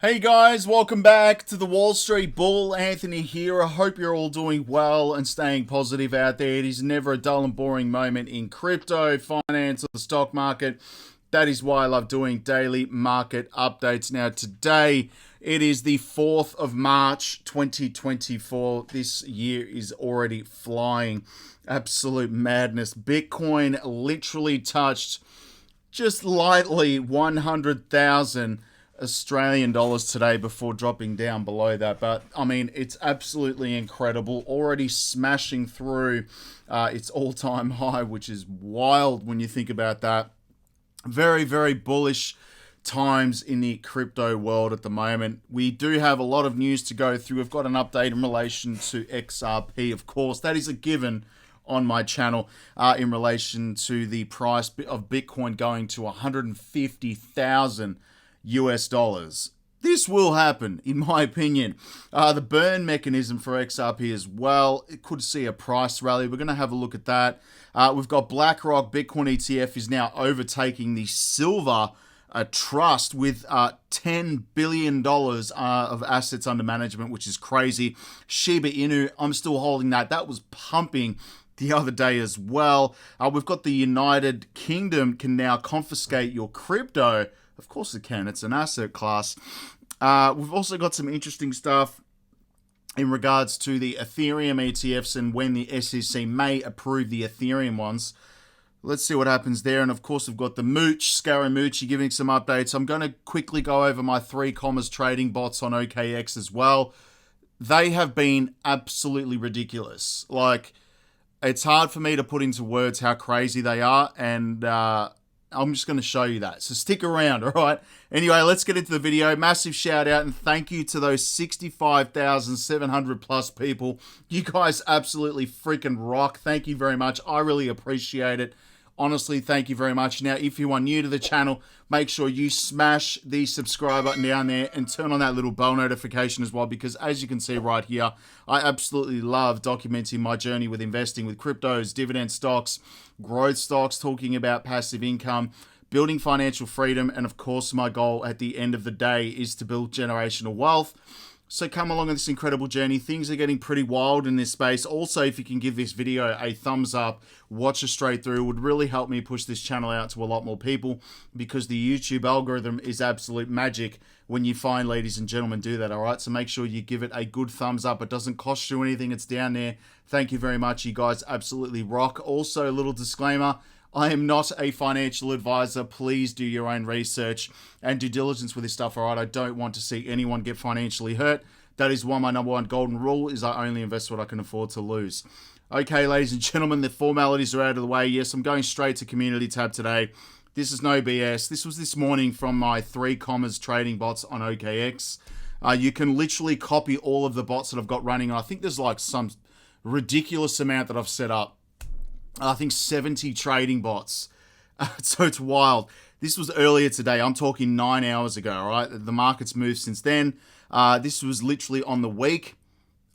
Hey guys, welcome back to the Wall Street Bull. Anthony here. I hope you're all doing well and staying positive out there. It is never a dull and boring moment in crypto, finance, or the stock market. That is why I love doing daily market updates. Now today, it is the 4th of March, 2024. This year is already flying. Absolute madness. Bitcoin literally touched just lightly 100,000 Australian dollars today before dropping down below that. But I mean, it's absolutely incredible, already smashing through its all-time high, which is wild when you think about that. Very, very bullish times in the crypto world at the moment. We do have a lot of news to go through. We've got an update in relation to XRP, of course. That is a given on my channel in relation to the price of Bitcoin going to 150,000 US dollars. This will happen, in my opinion. The burn mechanism for XRP as well, it could see a price rally. We're going to have a look at that. We've got Blackrock Bitcoin ETF is now overtaking the silver trust with $10 billion of assets under management, which is crazy. Shiba Inu, I'm still holding that. That was pumping the other day as well. We've got the United Kingdom can now confiscate your crypto. Of course it can. It's an asset class. We've also got some interesting stuff in regards to the Ethereum ETFs and when the SEC may approve the Ethereum ones. Let's see what happens there. And of course, we've got the Mooch, Scaramucci giving some updates. I'm going to quickly go over my THREECOMMAS trading bots on OKEx as well. They have been absolutely ridiculous. Like, it's hard for me to put into words how crazy they are. And I'm just going to show you that. So stick around, all right? Anyway, let's get into the video. Massive shout out and thank you to those 65,700 plus people. You guys absolutely freaking rock. Thank you very much. I really appreciate it. Honestly, thank you very much. Now, if you are new to the channel, make sure you smash the subscribe button down there and turn on that little bell notification as well, because as you can see right here, I absolutely love documenting my journey with investing with cryptos, dividend stocks, growth stocks, talking about passive income, building financial freedom, and of course, my goal at the end of the day is to build generational wealth. So come along on this incredible journey. Things are getting pretty wild in this space. Also, if you can give this video a thumbs up, watch it straight through, it would really help me push this channel out to a lot more people, because the YouTube algorithm is absolute magic when you find, ladies and gentlemen, do that, all right? So make sure you give it a good thumbs up. It doesn't cost you anything. It's down there. Thank you very much. You guys absolutely rock. Also, a little disclaimer, I am not a financial advisor. Please do your own research and due diligence with this stuff, all right? I don't want to see anyone get financially hurt. That is why my number one golden rule is I only invest what I can afford to lose. Okay, ladies and gentlemen, the formalities are out of the way. Yes, I'm going straight to community tab today. This is no BS. This was this morning from my THREECOMMAS trading bots on OKEx. You can literally copy all of the bots that I've got running. I think there's like some ridiculous amount that I've set up. I think 70 trading bots. So it's wild. This was earlier today. I'm talking 9 hours ago, all right? The market's moved since then. This was literally on the week.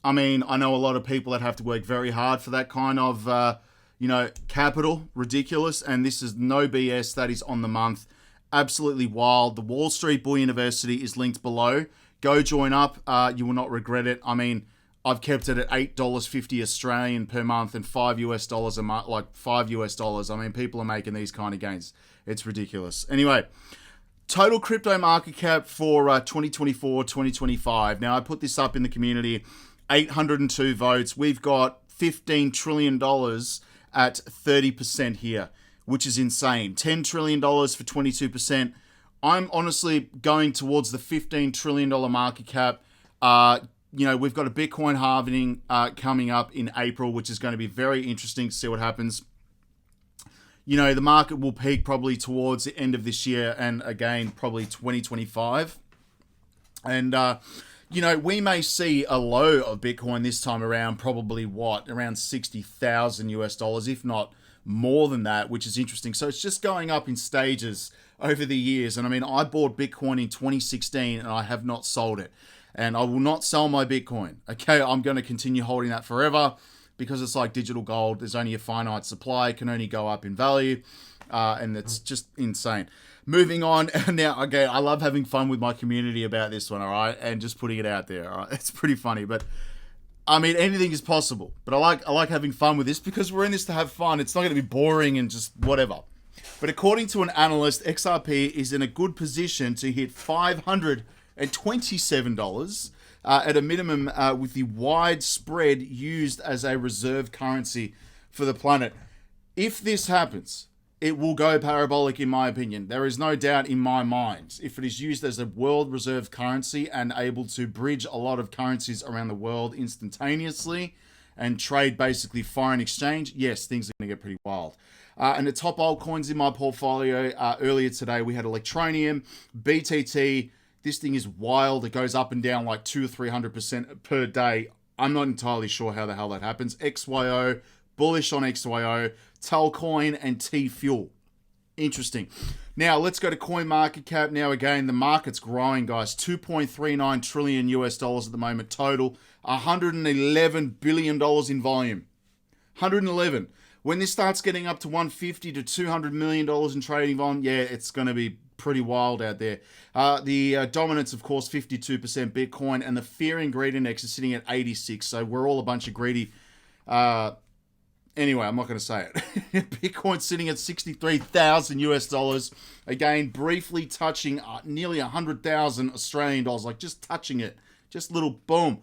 I mean, I know a lot of people that have to work very hard for that kind of, capital. Ridiculous. And this is no BS. That is on the month. Absolutely wild. The Wall Street Bull University is linked below. Go join up. You will not regret it. I mean, I've kept it at $8.50 Australian per month and $5 US a month, like $5 US. I mean, people are making these kind of gains. It's ridiculous. Anyway, total crypto market cap for 2024, 2025. Now, I put this up in the community, 802 votes. We've got $15 trillion at 30% here, which is insane. $10 trillion for 22%. I'm honestly going towards the $15 trillion market cap. We've got a Bitcoin halving coming up in April, which is going to be very interesting to see what happens. The market will peak probably towards the end of this year and again, probably 2025. And, we may see a low of Bitcoin this time around, probably around 60,000 US dollars, if not more than that, which is interesting. So it's just going up in stages over the years. And I mean, I bought Bitcoin in 2016 and I have not sold it. And I will not sell my Bitcoin. Okay, I'm going to continue holding that forever. because it's like digital gold. There's only a finite supply, it can only go up in value, and it's just insane. Moving on now. Okay, I love having fun with my community about this one, all right, and just putting it out there. All right, it's pretty funny, but I mean, anything is possible. But I like having fun with this because we're in this to have fun. It's not going to be boring and just whatever. But according to an analyst, XRP is in a good position to hit $527 at a minimum, with the widespread used as a reserve currency for the planet. If this happens, it will go parabolic, in my opinion. There is no doubt in my mind. If it is used as a world reserve currency and able to bridge a lot of currencies around the world instantaneously and trade basically foreign exchange, yes, things are going to get pretty wild. And the top altcoins in my portfolio, earlier today, we had Electronium, BTT. This thing is wild. It goes up and down like 200 or 300% per day. I'm not entirely sure how the hell that happens. XYO, bullish on XYO, Talcoin, and T-Fuel. Interesting. Now, let's go to CoinMarketCap. Now, again, the market's growing, guys. $2.39 trillion US dollars at the moment total. $111 billion in volume. 111. When this starts getting up to $150 to $200 million in trading volume, yeah, it's going to be pretty wild out there. The dominance, of course, 52% Bitcoin, and the fear and greed index is sitting at 86. So we're all a bunch of greedy. Anyway, I'm not going to say it. Bitcoin sitting at 63,000 US dollars. Again, briefly touching nearly 100,000 Australian dollars, like just touching it. Just little boom.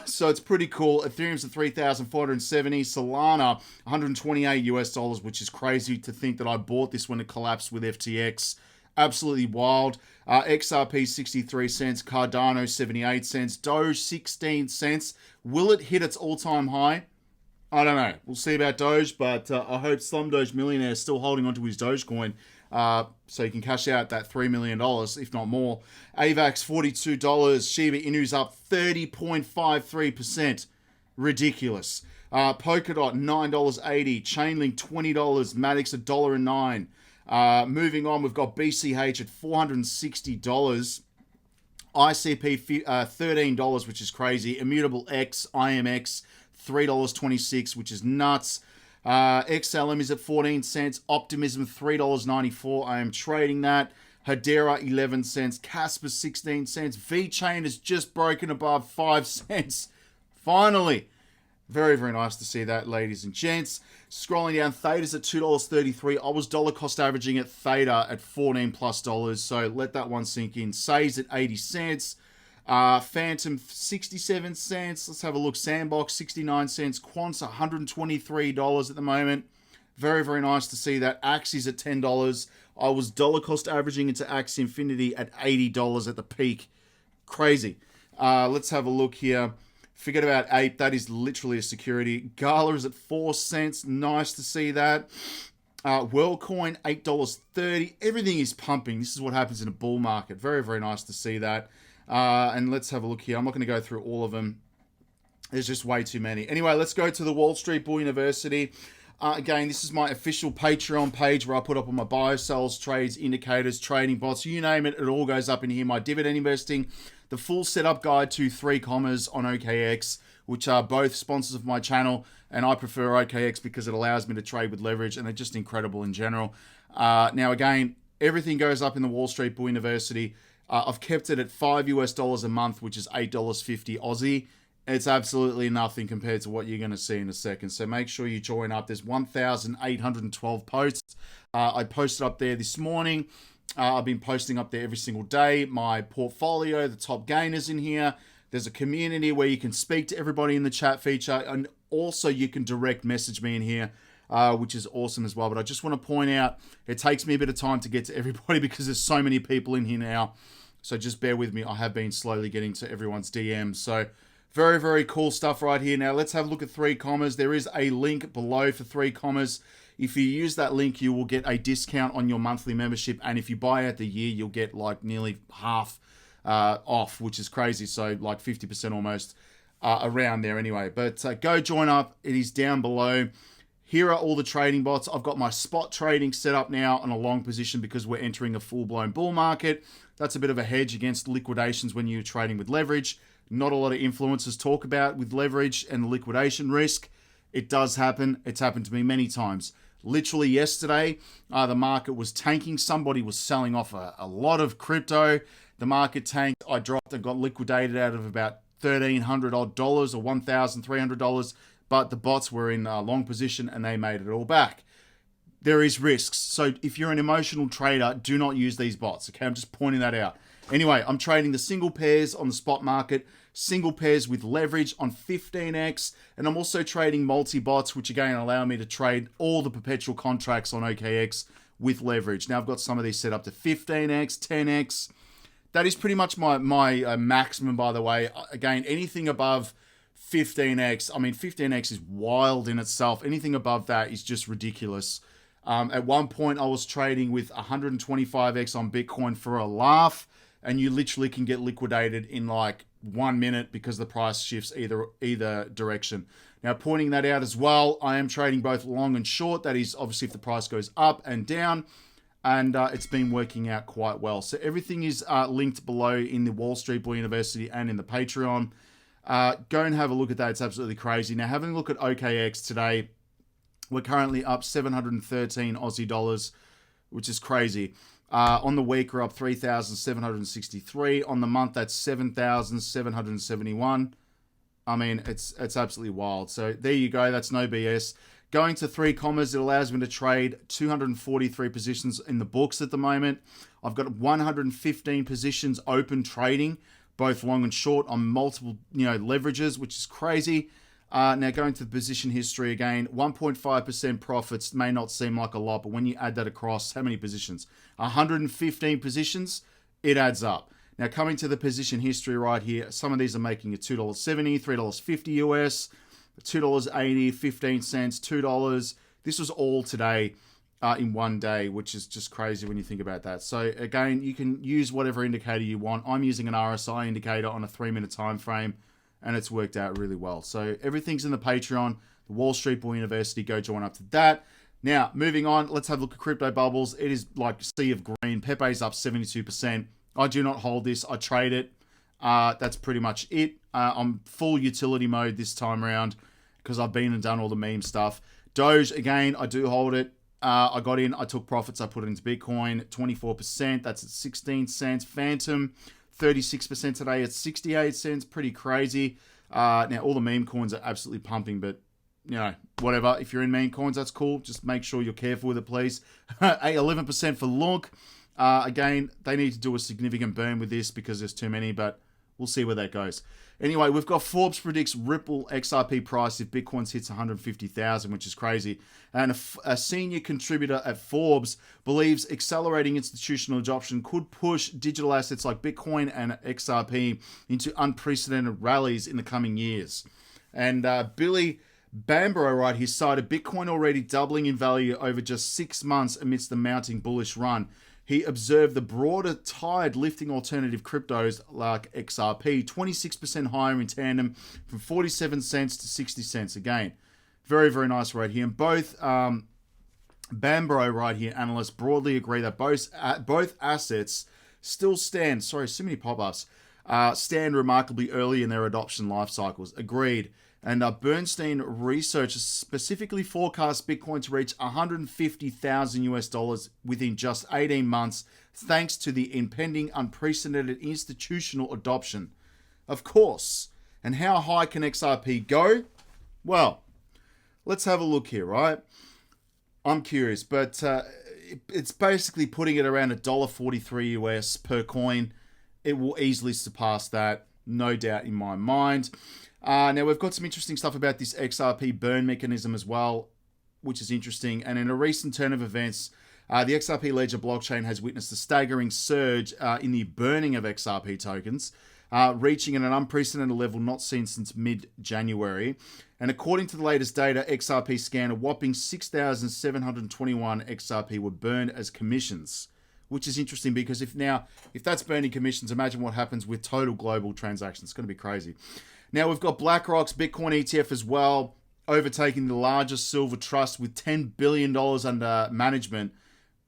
So it's pretty cool. Ethereum's at 3,470. Solana, 128 US dollars, which is crazy to think that I bought this when it collapsed with FTX. Absolutely wild. XRP 63 cents. Cardano 78 cents. Doge 16 cents. Will it hit its all-time high? I don't know. We'll see about Doge, but I hope Slumdoge Millionaire is still holding onto his Dogecoin, so he can cash out that $3 million, if not more. AVAX, $42. Shiba Inu's up 30.53%. Ridiculous. Polkadot, $9.80. Chainlink, $20. Matic, $1.09. Moving on, we've got BCH at $460. ICP, $13, which is crazy. Immutable X, IMX, $3.26, which is nuts. XLM is at 14 cents. Optimism, $3.94. I am trading that. Hedera, 11 cents. Casper, 16 cents. VeChain has just broken above 5 cents. Finally. Very, very nice to see that, ladies and gents. Scrolling down, Theta's at $2.33. I was dollar cost averaging at Theta at $14 plus, so let that one sink in. Say's at 80 cents. Phantom, 67 cents. Let's have a look. Sandbox, 69 cents. Quant's $123 at the moment. Very, very nice to see that. Axie's at $10. I was dollar cost averaging into Axie Infinity at $80 at the peak. Crazy. Let's have a look here. Forget about Ape. That is literally a security. Gala is at 4 cents. Nice to see that. WorldCoin, $8.30. Everything is pumping. This is what happens in a bull market. Very, very nice to see that. And let's have a look here. I'm not going to go through all of them. There's just way too many. Anyway, let's go to the Wall Street Bull University. Again, this is my official Patreon page where I put up all my buy, sells, trades, indicators, trading bots, you name it. It all goes up in here. My dividend investing, the full setup guide to THREECOMMAS on OKEx, which are both sponsors of my channel. And I prefer OKEx because it allows me to trade with leverage, and they're just incredible in general. Now, again, everything goes up in the Wall Street Bull University. I've kept it at $5 US a month, which is $8.50 Aussie. It's absolutely nothing compared to what you're going to see in a second. So make sure you join up. There's 1,812 posts. I posted up there this morning. I've been posting up there every single day. My portfolio, the top gainers in here. There's a community where you can speak to everybody in the chat feature. And also you can direct message me in here, which is awesome as well. But I just want to point out, it takes me a bit of time to get to everybody because there's so many people in here now. So just bear with me. I have been slowly getting to everyone's DMs. So very, very cool stuff right here. Now let's have a look at THREECOMMAS. There is a link below for THREECOMMAS. If you use that link, you will get a discount on your monthly membership. And if you buy out the year, you'll get like nearly half off, which is crazy. So like 50% almost around there anyway. But go join up. It is down below. Here are all the trading bots. I've got my spot trading set up now on a long position because we're entering a full-blown bull market. That's a bit of a hedge against liquidations when you're trading with leverage. Not a lot of influencers talk about with leverage and liquidation risk. It does happen. It's happened to me many times. Literally yesterday, the market was tanking. Somebody was selling off a lot of crypto. The market tanked. I dropped and got liquidated out of about $1,300 odd dollars or $1,300, but the bots were in a long position and they made it all back. There is risks. So if you're an emotional trader, do not use these bots. Okay, I'm just pointing that out. Anyway, I'm trading the single pairs on the spot market, single pairs with leverage on 15x, and I'm also trading multi-bots, which again allow me to trade all the perpetual contracts on OKEx with leverage. Now I've got some of these set up to 15x, 10x. That is pretty much my maximum, by the way. Again, anything above 15x, I mean 15x is wild in itself. Anything above that is just ridiculous. At one point, I was trading with 125x on Bitcoin for a laugh, and you literally can get liquidated in like 1 minute because the price shifts either direction. Now, pointing that out as well, I am trading both long and short. That is obviously if the price goes up and down, and it's been working out quite well. So everything is linked below in the Wall Street Bull University and in the Patreon. Go and have a look at that. It's absolutely crazy. Now, having a look at OKEx today, we're currently up 713 Aussie dollars, which is crazy. On the week, we're up 3,763. On the month, that's 7,771. I mean, it's absolutely wild. So there you go. That's no BS. Going to THREECOMMAS, it allows me to trade 243 positions in the books at the moment. I've got 115 positions open trading, both long and short on multiple, leverages, which is crazy. Now going to the position history again, 1.5% profits may not seem like a lot, but when you add that across, how many positions? 115 positions, it adds up. Now coming to the position history right here, some of these are making it $2.70, $3.50 US, $2.80, 15 cents, $2. This was all today in one day, which is just crazy when you think about that. So again, you can use whatever indicator you want. I'm using an RSI indicator on a 3-minute time frame, and it's worked out really well. So everything's in the Patreon, the Wall Street Bull University. Go join up to that. Now, moving on, let's have a look at crypto bubbles. It is like a sea of green. Pepe's up 72%. I do not hold this. I trade it. That's pretty much it. I'm full utility mode this time around because I've been and done all the meme stuff. Doge, again, I do hold it. I got in. I took profits. I put it into Bitcoin. 24%. That's at 16 cents. Phantom, 36% today at 68 cents. Pretty crazy. Now, all the meme coins are absolutely pumping, but, whatever. If you're in meme coins, that's cool. Just make sure you're careful with it, please. 11% for Look. Again, they need to do a significant burn with this because there's too many, but we'll see where that goes. Anyway, we've got Forbes predicts Ripple XRP price if Bitcoin hits 150,000, which is crazy. And a senior contributor at Forbes believes accelerating institutional adoption could push digital assets like Bitcoin and XRP into unprecedented rallies in the coming years. And Billy Bambro right here cited Bitcoin already doubling in value over just 6 months amidst the mounting bullish run. He observed the broader tide lifting alternative cryptos like XRP, 26% higher in tandem from 47 cents to 60 cents. Again, very, very nice right here. And both Bambro right here, analysts, broadly agree that both assets still stand, so many pop-ups, stand remarkably early in their adoption life cycles. Agreed. And Bernstein research specifically forecast Bitcoin to reach 150,000 US dollars within just 18 months, thanks to the impending unprecedented institutional adoption. Of course. And how high can XRP go? Well, let's have a look here, right? I'm curious, but it's basically putting it around $1.43 US per coin. It will easily surpass that, no doubt in my mind. Now, we've got some interesting stuff about this XRP burn mechanism as well, which is interesting. And in a recent turn of events, the XRP Ledger blockchain has witnessed a staggering surge in the burning of XRP tokens, reaching at an unprecedented level not seen since mid-January. And according to the latest data, XRP scanned a whopping 6,721 XRP were burned as commissions, which is interesting because if that's burning commissions, imagine what happens with total global transactions. It's going to be crazy. Now, we've got Blackrock's Bitcoin ETF as well, overtaking the largest silver trust with $10 billion under management,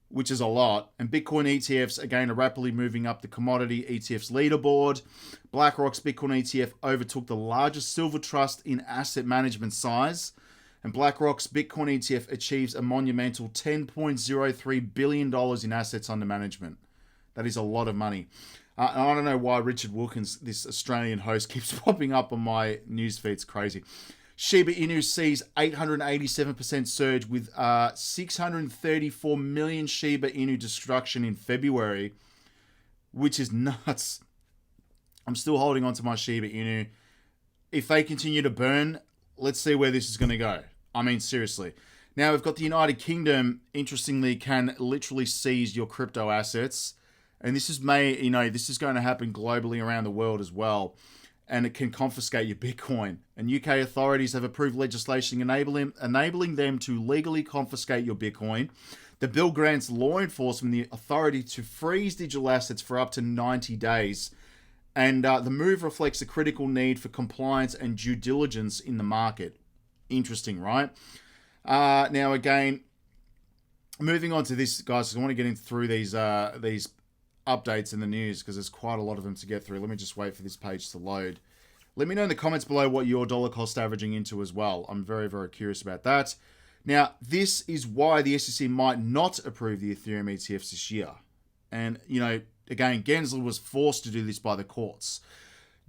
which is a lot. And Bitcoin ETFs, again, are rapidly moving up the commodity ETFs leaderboard. BlackRock's Bitcoin ETF overtook the largest silver trust in asset management size. And BlackRock's Bitcoin ETF achieves a monumental $10.03 billion in assets under management. That is a lot of money. And I don't know why Richard Wilkins, this Australian host, keeps popping up on my newsfeed. It's crazy. Shiba Inu sees 887% surge with 634 million Shiba Inu destruction in February, which is nuts. I'm still holding on to my Shiba Inu. If they continue to burn, let's see where this is going to go. I mean, seriously. Now, we've got the United Kingdom, interestingly, can literally seize your crypto assets. And this is this is going to happen globally around the world as well. And it can confiscate your Bitcoin. And UK authorities have approved legislation enabling them to legally confiscate your Bitcoin. The bill grants law enforcement the authority to freeze digital assets for up to 90 days. And the move reflects a critical need for compliance and due diligence in the market. Interesting, right? Now, again, moving on to this, guys, 'cause I want to get in through these updates in the news because there's quite a lot of them to get through. Let me just wait for this page to load. Let me know in the comments below what you're dollar cost averaging into as well. I'm very, very curious about that. Now, this is why the SEC might not approve the Ethereum ETFs this year. And, again, Gensler was forced to do this by the courts.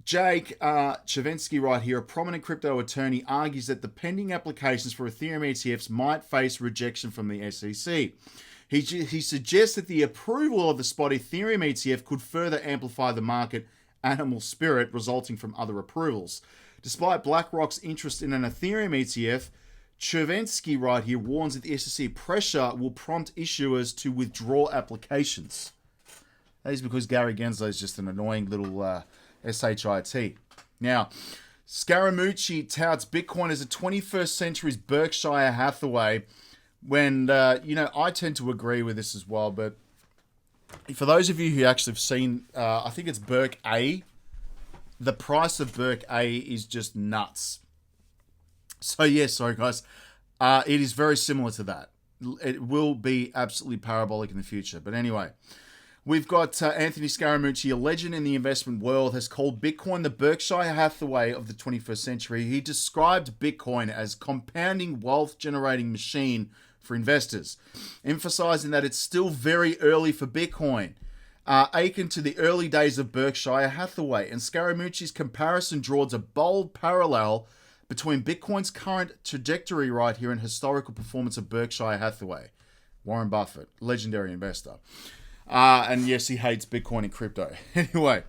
Jake Chervinsky right here, a prominent crypto attorney, argues that the pending applications for Ethereum ETFs might face rejection from the SEC. He suggests that the approval of the spot Ethereum ETF could further amplify the market animal spirit resulting from other approvals. Despite BlackRock's interest in an Ethereum ETF, Chervinsky right here warns that the SEC pressure will prompt issuers to withdraw applications. That is because Gary Gensler is just an annoying little SHIT. Now, Scaramucci touts Bitcoin as the 21st century's Berkshire Hathaway. When, I tend to agree with this as well, but for those of you who actually have seen, I think it's Berk A, the price of Berk A is just nuts. So, yes, sorry guys, it is very similar to that. It will be absolutely parabolic in the future. But anyway, we've got Anthony Scaramucci, a legend in the investment world, has called Bitcoin the Berkshire Hathaway of the 21st century. He described Bitcoin as compounding wealth-generating machine for investors, emphasizing that it's still very early for Bitcoin, akin to the early days of Berkshire Hathaway. And Scaramucci's comparison draws a bold parallel between Bitcoin's current trajectory right here and historical performance of Berkshire Hathaway. Warren Buffett, legendary investor. And yes, he hates Bitcoin and crypto. Anyway,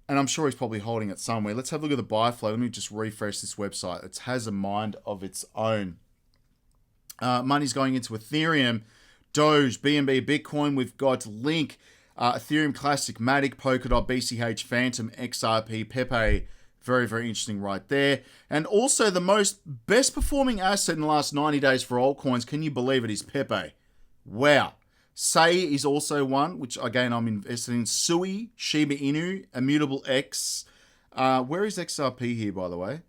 and I'm sure he's probably holding it somewhere. Let's have a look at the buy flow. Let me just refresh this website. It has a mind of its own. Money's going into Ethereum, Doge, BNB, Bitcoin. We've got Link, Ethereum Classic, Matic, Polkadot, BCH, Phantom, XRP, Pepe. Very, very interesting right there. And also the best performing asset in the last 90 days for altcoins. Can you believe it? Is Pepe. Wow. Say is also one, which again I'm invested in. Sui, Shiba Inu, Immutable X. Where is XRP here, by the way?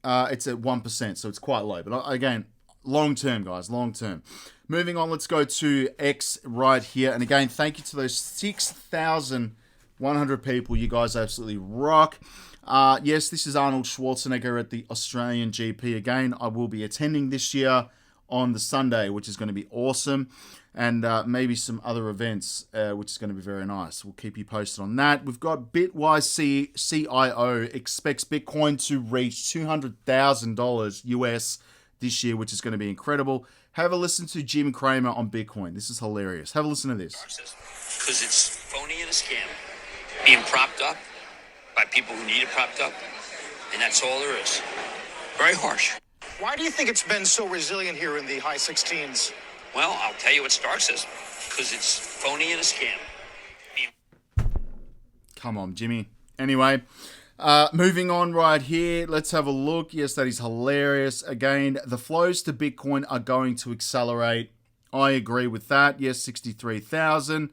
It's at 1%, so it's quite low. But again, long term, guys, long term. Moving on, let's go to X right here. And again, thank you to those 6,100 people. You guys absolutely rock. Yes, this is Arnold Schwarzenegger at the Australian GP. Again, I will be attending this year on the Sunday, which is going to be awesome. And maybe some other events, which is going to be very nice. We'll keep you posted on that. We've got Bitwise CIO expects Bitcoin to reach $200,000 US this year, which is going to be incredible. Have a listen to Jim Cramer on Bitcoin. This is hilarious. Have a listen to this. Because it's phony and a scam. Being propped up by people who need it propped up. And that's all there is. Very harsh. Why do you think it's been so resilient here in the high 16s? Well, I'll tell you what starts this. Because it's phony and a scam. Come on, Jimmy. Anyway, moving on right here. Let's have a look. Yes, that is hilarious. Again, the flows to Bitcoin are going to accelerate. I agree with that. Yes, 63,000.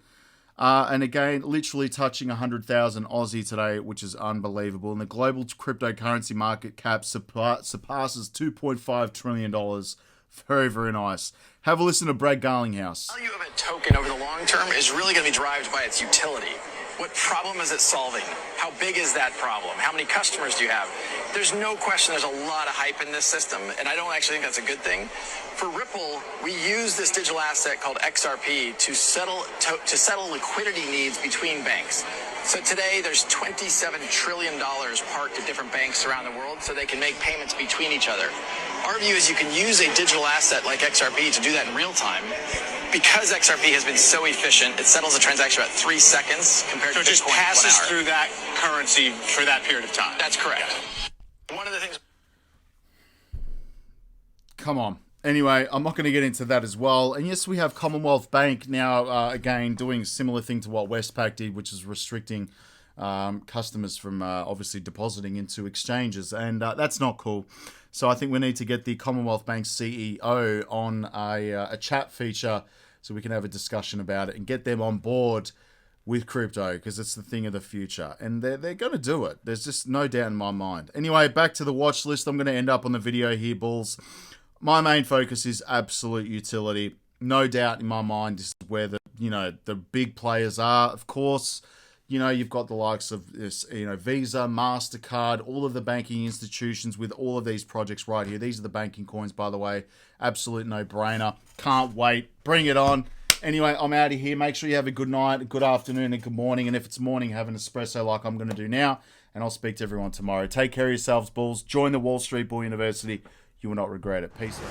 And again, literally touching 100,000 Aussie today, which is unbelievable. And the global cryptocurrency market cap surpasses $2.5 trillion. Very, very nice. Have a listen to Brad Garlinghouse. The value of a token over the long term is really going to be derived by its utility. What problem is it solving? How big is that problem? How many customers do you have? There's no question there's a lot of hype in this system, and I don't actually think that's a good thing. For Ripple, we use this digital asset called XRP to settle liquidity needs between banks. So today there's $27 trillion parked at different banks around the world so they can make payments between each other. Our view is you can use a digital asset like XRP to do that in real time. Because XRP has been so efficient, it settles a transaction about 3 seconds compared to Bitcoin. So it just passes through that currency for that period of time. That's correct. One of the things... Come on. Anyway, I'm not going to get into that as well. And yes, we have Commonwealth Bank now, again, doing a similar thing to what Westpac did, which is restricting customers from obviously depositing into exchanges. And that's not cool. So I think we need to get the Commonwealth Bank CEO on a chat feature so we can have a discussion about it and get them on board with crypto, because it's the thing of the future. And they're going to do it. There's just no doubt in my mind. Anyway, back to the watch list. I'm going to end up on the video here, Bulls. My main focus is absolute utility. No doubt in my mind, this is where the big players are. Of course, you've got the likes of this, Visa, MasterCard, all of the banking institutions with all of these projects right here. These are the banking coins, by the way. Absolute no-brainer. Can't wait. Bring it on. Anyway, I'm out of here. Make sure you have a good night, a good afternoon, and good morning. And if it's morning, have an espresso like I'm going to do now. And I'll speak to everyone tomorrow. Take care of yourselves, Bulls. Join the Wall Street Bull University. You will not regret it. Peace out.